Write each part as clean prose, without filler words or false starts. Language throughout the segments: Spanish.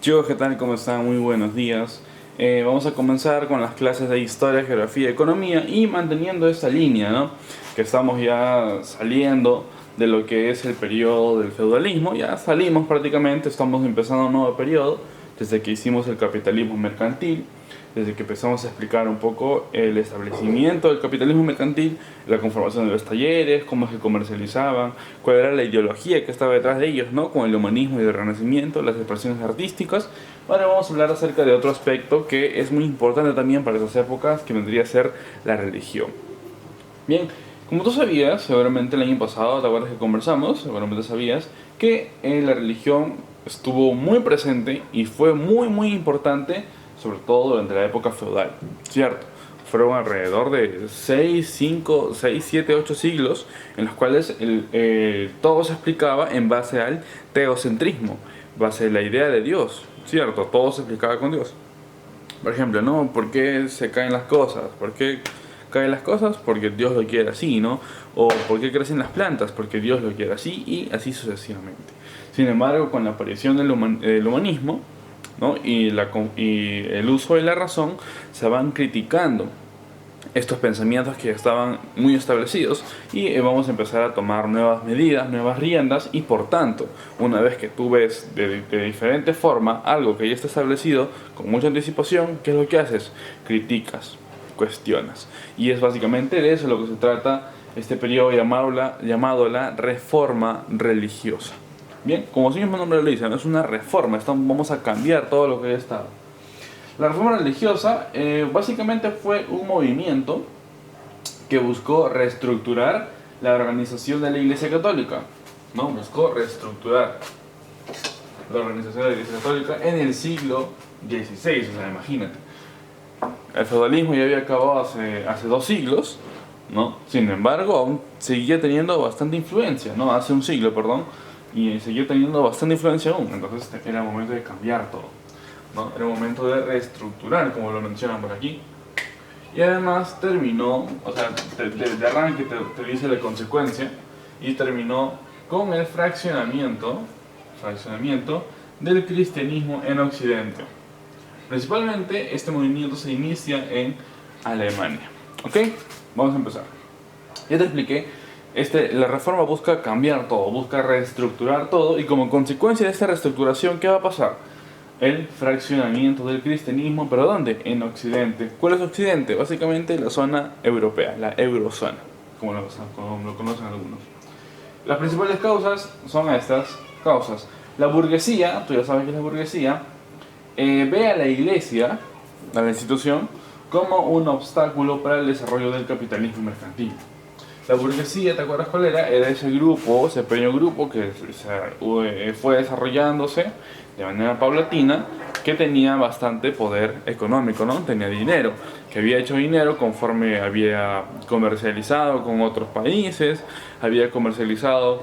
Chicos, ¿qué tal? ¿Cómo están? Muy buenos días. Vamos a comenzar con las clases de Historia, Geografía y Economía y manteniendo esta línea, ¿no? Que estamos ya saliendo de lo que es el periodo del feudalismo. Ya salimos prácticamente, estamos empezando un nuevo periodo desde que hicimos el capitalismo mercantil, desde que empezamos a explicar un poco el establecimiento del capitalismo mercantil, la conformación de los talleres, cómo se comercializaban, cuál era la ideología que estaba detrás de ellos, ¿no? Con el humanismo y el renacimiento, las expresiones artísticas. Ahora vamos a hablar acerca de otro aspecto que es muy importante también para esas épocas, que vendría a ser la religión. Bien, como tú sabías, seguramente el año pasado, ¿te acuerdas que conversamos? Seguramente sabías que la religión estuvo muy presente y fue muy importante, sobre todo durante la época feudal, ¿cierto? Fueron alrededor de 6, 5, 6, 7, 8 siglos en los cuales todo se explicaba en base al teocentrismo, base a la idea de Dios, ¿cierto? Todo se explicaba con Dios. Por ejemplo, ¿no? ¿Por qué se caen las cosas? ¿Por qué caen las cosas? Porque Dios lo quiere así, ¿no? O ¿por qué crecen las plantas? Porque Dios lo quiere así y así sucesivamente. Sin embargo, con la aparición del humanismo, ¿no? y el uso de la razón, se van criticando estos pensamientos que estaban muy establecidos y vamos a empezar a tomar nuevas medidas, nuevas riendas y por tanto, una vez que tú ves de diferente forma algo que ya está establecido con mucha anticipación, ¿qué es lo que haces? Criticas, cuestionas. Y es básicamente de eso lo que se trata este periodo llamado la reforma religiosa. Bien, como su mismo nombre lo dice, ¿no? Es una reforma, vamos a cambiar todo lo que ya estaba. La reforma religiosa básicamente fue un movimiento que buscó reestructurar la organización de la Iglesia Católica, ¿no? Buscó reestructurar la organización de la Iglesia Católica en el siglo XVI, o sea, imagínate. El feudalismo ya había acabado hace 2 siglos, ¿no? Sin embargo, aún seguía teniendo bastante influencia, ¿no? Hace un siglo, perdón, y seguía teniendo bastante influencia aún, entonces era el momento de cambiar todo, ¿no? Era el momento de reestructurar, como lo mencionan por aquí. Y además terminó, o sea, de arranque te dice la consecuencia, y terminó con el fraccionamiento del cristianismo en Occidente. Principalmente este movimiento se inicia en Alemania. ¿Ok? Vamos a empezar. Ya te expliqué, la reforma busca cambiar todo, busca reestructurar todo y como consecuencia de esta reestructuración, ¿qué va a pasar? El fraccionamiento del cristianismo, ¿pero dónde? En Occidente. ¿Cuál es Occidente? Básicamente la zona europea, la eurozona, como lo conocen algunos. Las principales causas son estas causas. La burguesía, tú ya sabes que es la burguesía, ve a la iglesia, a la institución, como un obstáculo para el desarrollo del capitalismo mercantil. La burguesía, ¿te acuerdas cuál era? Era ese grupo, ese pequeño grupo que fue desarrollándose de manera paulatina, que tenía bastante poder económico, ¿no? Tenía dinero, que había hecho dinero conforme había comercializado con otros países, había comercializado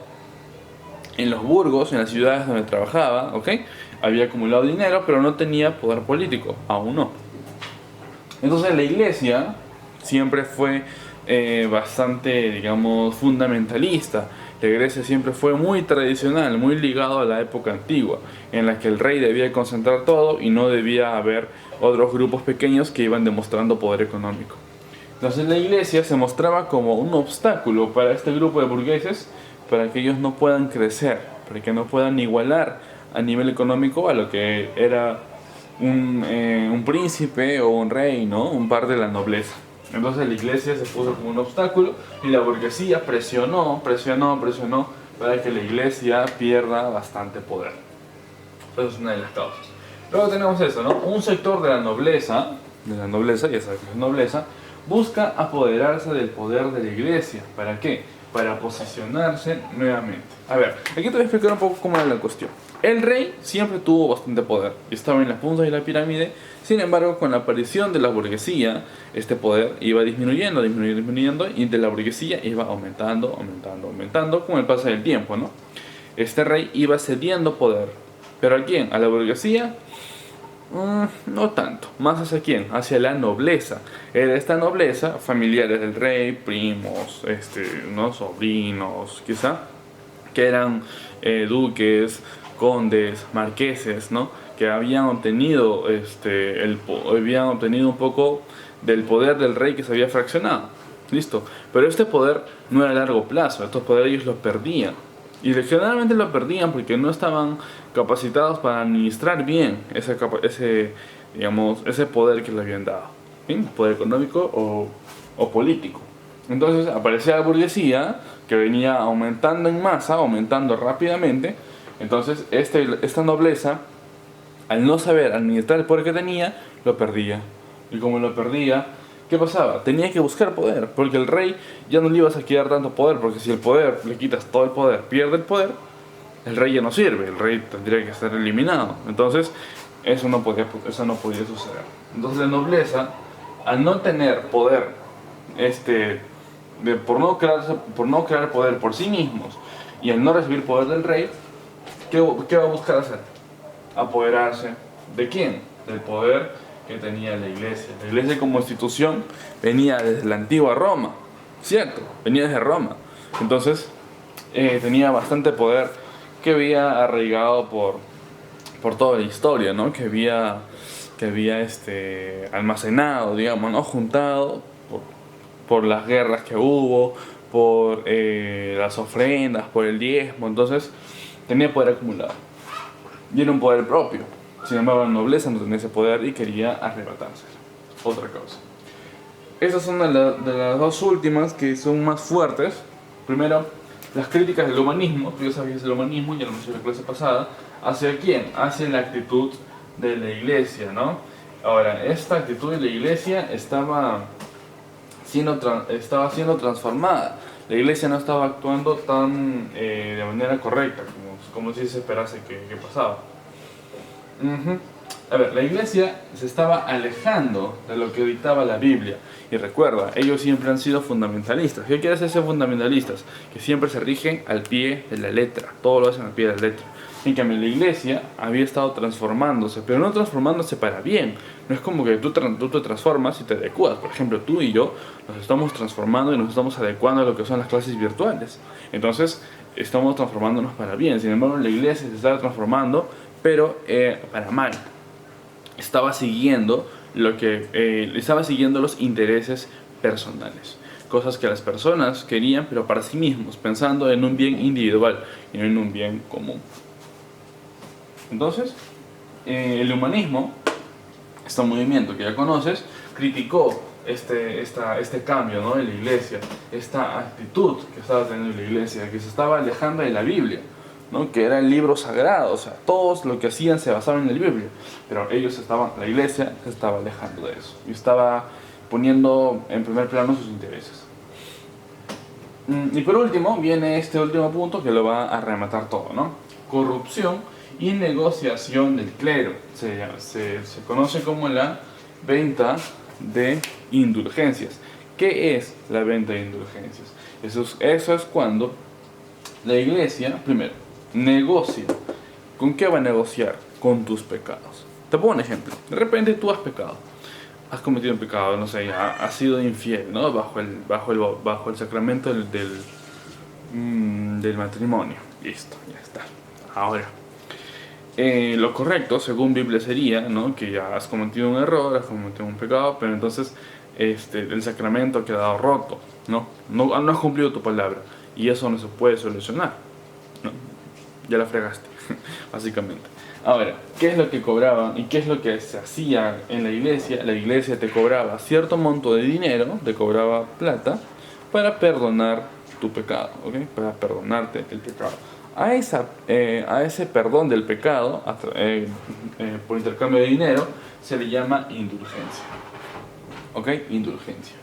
en los burgos, en las ciudades donde trabajaba, ¿ok? Había acumulado dinero, pero no tenía poder político, aún no. Entonces la iglesia siempre fue bastante, digamos, fundamentalista. La iglesia siempre fue muy tradicional, muy ligado a la época antigua, en la que el rey debía concentrar todo y no debía haber otros grupos pequeños que iban demostrando poder económico. Entonces la iglesia se mostraba como un obstáculo para este grupo de burgueses, para que ellos no puedan crecer, para que no puedan igualar a nivel económico a lo que era un príncipe o un rey, ¿no? Un par de la nobleza. Entonces la iglesia se puso como un obstáculo y la burguesía presionó para que la iglesia pierda bastante poder. Esa es una de las causas. Luego tenemos eso, ¿no? Un sector de la nobleza, ya sabes que es nobleza, busca apoderarse del poder de la iglesia. ¿Para qué? Para posicionarse nuevamente. A ver, aquí te voy a explicar un poco cómo era la cuestión. El rey siempre tuvo bastante poder y estaba en las puntas de la pirámide. Sin embargo, con la aparición de la burguesía, este poder iba disminuyendo y de la burguesía iba aumentando con el paso del tiempo, ¿no? Este rey iba cediendo poder. ¿Pero a quién? ¿A la burguesía? No tanto. ¿Más hacia quién? Hacia la nobleza. Era esta nobleza, familiares del rey, primos, ¿no? Sobrinos, quizá, que eran duques condes, marqueses, ¿no? Que habían obtenido, habían obtenido un poco del poder del rey que se había fraccionado. Listo. Pero este poder no era a largo plazo, estos poderes ellos los perdían. Y generalmente lo perdían porque no estaban capacitados para administrar bien ese poder que le habían dado. ¿Bien? Poder económico o político. Entonces aparecía la burguesía que venía aumentando en masa, aumentando rápidamente. Entonces esta nobleza, al no saber administrar el poder que tenía, lo perdía. Y como lo perdía, ¿qué pasaba? Tenía que buscar poder, porque el rey ya no le ibas a quitar tanto poder, porque si el poder, le quitas todo el poder, pierde el poder, el rey ya no sirve, el rey tendría que ser eliminado. Entonces, eso no podía suceder. Entonces la nobleza, al no tener poder, por no crear poder por sí mismos, y al no recibir poder del rey, ¿qué va a buscar hacer? Apoderarse ¿de quién? Del poder que tenía la iglesia. La iglesia como institución venía desde la antigua Roma, ¿cierto? Venía desde Roma. Entonces tenía bastante poder que había arraigado por toda la historia, ¿no? Que había almacenado, digamos, ¿no? Juntado por las guerras que hubo, por las ofrendas, por el diezmo. Entonces tenía poder acumulado y era un poder propio. Sin embargo, la nobleza no tenía ese poder y quería arrebatárselo. Otra cosa. Estas son de las dos últimas que son más fuertes. Primero, las críticas del humanismo. Tú ya sabías el humanismo, ya lo mencioné en la clase pasada. ¿Hacia quién? Hacia la actitud de la iglesia, ¿no? Ahora, esta actitud de la iglesia estaba siendo transformada. La iglesia no estaba actuando de manera correcta como si se esperase que pasaba. A ver, la iglesia se estaba alejando de lo que dictaba la Biblia. Y recuerda, ellos siempre han sido fundamentalistas. ¿Qué quiere decir ser fundamentalistas? Que siempre se rigen al pie de la letra. Todo lo hacen al pie de la letra. En cambio, la iglesia había estado transformándose, pero no transformándose para bien. No es como que tú te transformas y te adecuas. Por ejemplo, tú y yo nos estamos transformando y nos estamos adecuando a lo que son las clases virtuales. Entonces, estamos transformándonos para bien. Sin embargo, la iglesia se estaba transformando, pero para mal. Estaba siguiendo los intereses personales, cosas que las personas querían, pero para sí mismos, pensando en un bien individual y no en un bien común. Entonces, el humanismo, este movimiento que ya conoces, criticó este cambio, ¿no? En la iglesia, esta actitud que estaba teniendo la iglesia, que se estaba alejando de la Biblia, ¿no? Que era el libro sagrado, o sea, todos lo que hacían se basaba en la Biblia, pero la iglesia se estaba alejando de eso y estaba poniendo en primer plano sus intereses. Y por último viene este último punto que lo va a rematar todo, ¿no? Corrupción y negociación del clero. Se conoce como la venta de indulgencias. ¿Qué es la venta de indulgencias? Eso es cuando la iglesia, primero, negocia. ¿Con qué va a negociar? Con tus pecados. Te pongo un ejemplo. De repente tú has pecado. Has cometido un pecado, no sé, has sido infiel, ¿no? Bajo el sacramento del matrimonio. Listo, ya está. Ahora, lo correcto, según Biblia, sería, ¿no? Que ya has cometido un error, has cometido un pecado, pero entonces el sacramento ha quedado roto, ¿no? No has cumplido tu palabra. Y eso no se puede solucionar, ¿no? Ya la fregaste, básicamente. Ahora, ¿qué es lo que cobraban y qué es lo que se hacía en la iglesia? La iglesia te cobraba cierto monto de dinero, te cobraba plata, para perdonar tu pecado, ¿ok? Para perdonarte el pecado. A ese perdón del pecado, por intercambio de dinero, se le llama indulgencia, ¿ok? Indulgencia.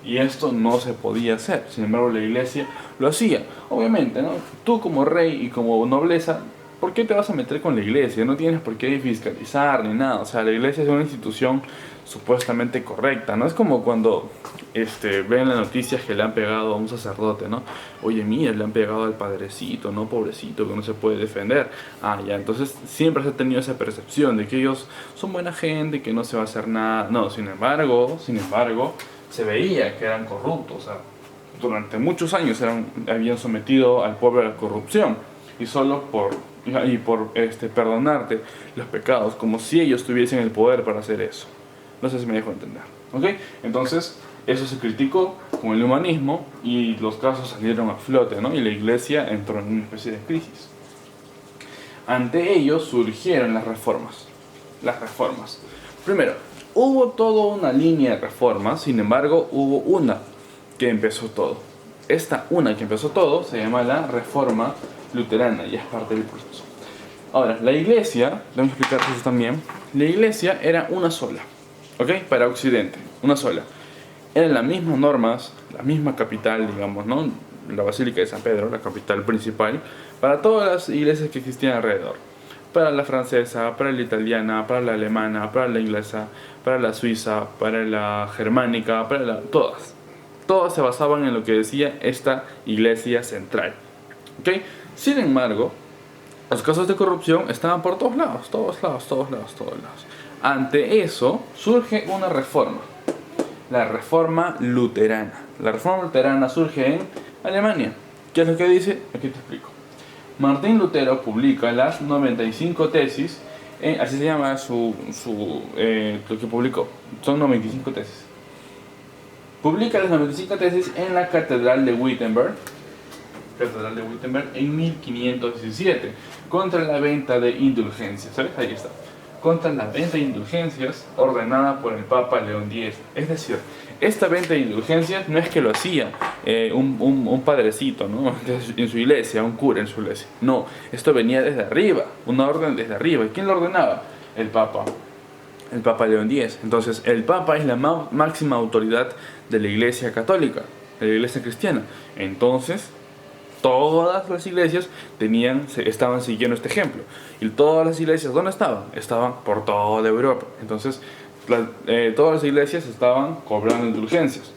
Y esto no se podía hacer, sin embargo la iglesia lo hacía. Obviamente, ¿no? Tú como rey y como nobleza, ¿por qué te vas a meter con la iglesia? No tienes por qué fiscalizar ni nada. O sea, la iglesia es una institución supuestamente correcta. No es como cuando ven las noticias que le han pegado a un sacerdote, ¿no? Oye, mira, le han pegado al padrecito, ¿no? Pobrecito, que no se puede defender. Ah, ya, entonces siempre se ha tenido esa percepción de que ellos son buena gente, que no se va a hacer nada. No, sin embargo, se veía que eran corruptos. O sea, durante muchos años habían sometido al pueblo a la corrupción. Y solo por y por perdonarte los pecados, como si ellos tuviesen el poder para hacer eso. No sé si me dejo entender, ¿ok? Entonces, eso se criticó con el humanismo y los casos salieron a flote, ¿no? Y la iglesia entró en una especie de crisis. Ante ello surgieron las reformas. Las reformas. Primero, hubo toda una línea de reformas, sin embargo, hubo una que empezó todo. Esta una que empezó todo se llama la Reforma Luterana y es parte del proceso. Ahora, la iglesia, tengo que explicar eso también, la iglesia era una sola, ¿ok? Para Occidente, una sola. Eran las mismas normas, la misma capital, digamos, ¿no? La Basílica de San Pedro, la capital principal, para todas las iglesias que existían alrededor. Para la francesa, para la italiana, para la alemana, para la inglesa, para la suiza, para la germánica, todas. Todas se basaban en lo que decía esta iglesia central. ¿Ok? Sin embargo, los casos de corrupción estaban por todos lados, todos lados, todos lados, todos lados. Ante eso surge una reforma, la Reforma Luterana. La Reforma Luterana surge en Alemania. ¿Qué es lo que dice? Aquí te explico. Martín Lutero publica las 95 tesis, así se llama lo que publicó, son 95 tesis. Publica las 95 tesis en la Catedral de Wittenberg en 1517, contra la venta de indulgencias, ¿sabes? Ahí está. Contra la venta de indulgencias ordenada por el Papa León X. Es decir, esta venta de indulgencias no es que lo hacía un padrecito, ¿no? En su iglesia, un cura en su iglesia. No, esto venía desde arriba, una orden desde arriba. ¿Y quién lo ordenaba? El Papa León X. Entonces, el Papa es la máxima autoridad de la iglesia católica, de la iglesia cristiana. Entonces, todas las iglesias estaban siguiendo este ejemplo. Y todas las iglesias, ¿dónde estaban? Estaban por toda Europa. Entonces, todas las iglesias estaban cobrando indulgencias,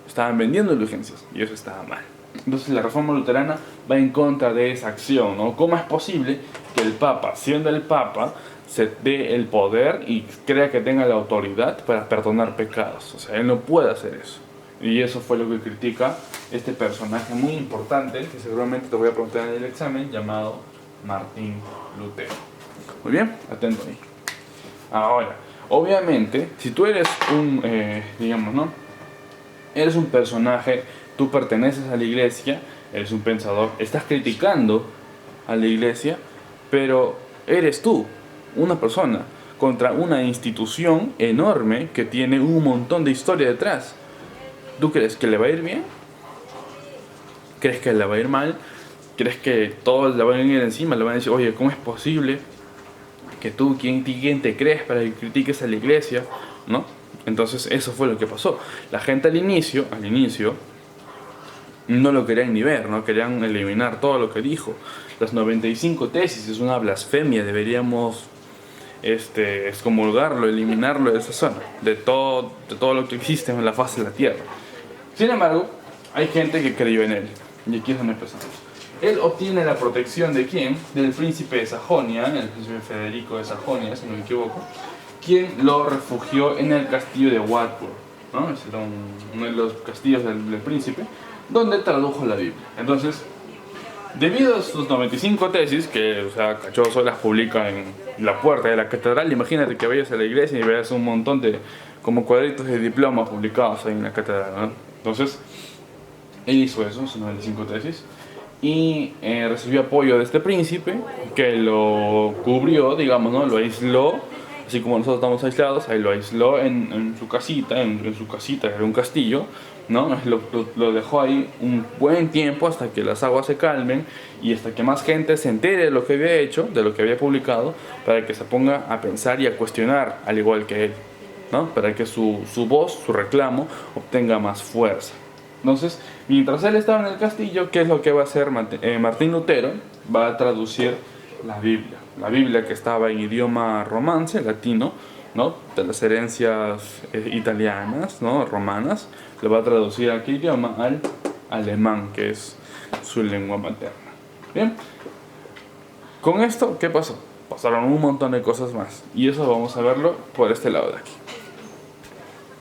estaban vendiendo indulgencias, y eso estaba mal. Entonces la Reforma Luterana va en contra de esa acción, ¿no? ¿Cómo es posible que el Papa, siendo el Papa, se dé el poder y crea que tenga la autoridad para perdonar pecados? O sea, él no puede hacer eso. Y eso fue lo que critica este personaje muy importante, que seguramente te voy a preguntar en el examen, llamado Martín Lutero. Muy bien, atento ahí. Ahora, obviamente, si tú eres digamos, ¿no? Eres un personaje, tú perteneces a la iglesia, eres un pensador, estás criticando a la iglesia, pero eres tú, una persona, contra una institución enorme que tiene un montón de historia detrás. ¿Tú crees que le va a ir bien? ¿Crees que le va a ir mal? ¿Crees que todos le van a ir encima? Le van a decir, oye, ¿cómo es posible que tú, quién te crees para que critiques a la iglesia? ¿No? Entonces eso fue lo que pasó. La gente al inicio no lo querían ni ver, ¿no? Querían eliminar todo lo que dijo. Las 95 tesis es una blasfemia, deberíamos excomulgarlo, eliminarlo de esa zona, de todo lo que existe en la faz de la tierra. Sin embargo, hay gente que creyó en él, y aquí es donde empezamos. Él obtiene la protección ¿de quién? Del príncipe de Sajonia, el príncipe Federico de Sajonia, si no me equivoco, quien lo refugió en el castillo de Wartburg, ¿no? Ese era uno de los castillos del príncipe, donde tradujo la Biblia. Entonces, debido a sus 95 tesis, que, o sea, Cachoso las publica en la puerta de la catedral, imagínate que vayas a la iglesia y veas un montón de, como cuadritos de diplomas publicados ahí en la catedral, ¿no? Entonces, él hizo eso, sus 95 tesis, y recibió apoyo de este príncipe, que lo cubrió, digamos, ¿no? Lo aisló, así como nosotros estamos aislados, ahí lo aisló en su casita, en su casita, era un castillo, ¿no? Lo dejó ahí un buen tiempo hasta que las aguas se calmen y hasta que más gente se entere de lo que había hecho, de lo que había publicado, para que se ponga a pensar y a cuestionar al igual que él, ¿no? Para que su voz, su reclamo, obtenga más fuerza. Entonces, mientras él estaba en el castillo, ¿qué es lo que va a hacer Martín Lutero? Va a traducir la Biblia que estaba en idioma romance, latino, ¿no? De las herencias italianas, ¿no? Romanas, le va a traducir a qué idioma, al alemán, que es su lengua materna. Bien, con esto, ¿qué pasó? Pasaron un montón de cosas más, y eso vamos a verlo por este lado de aquí.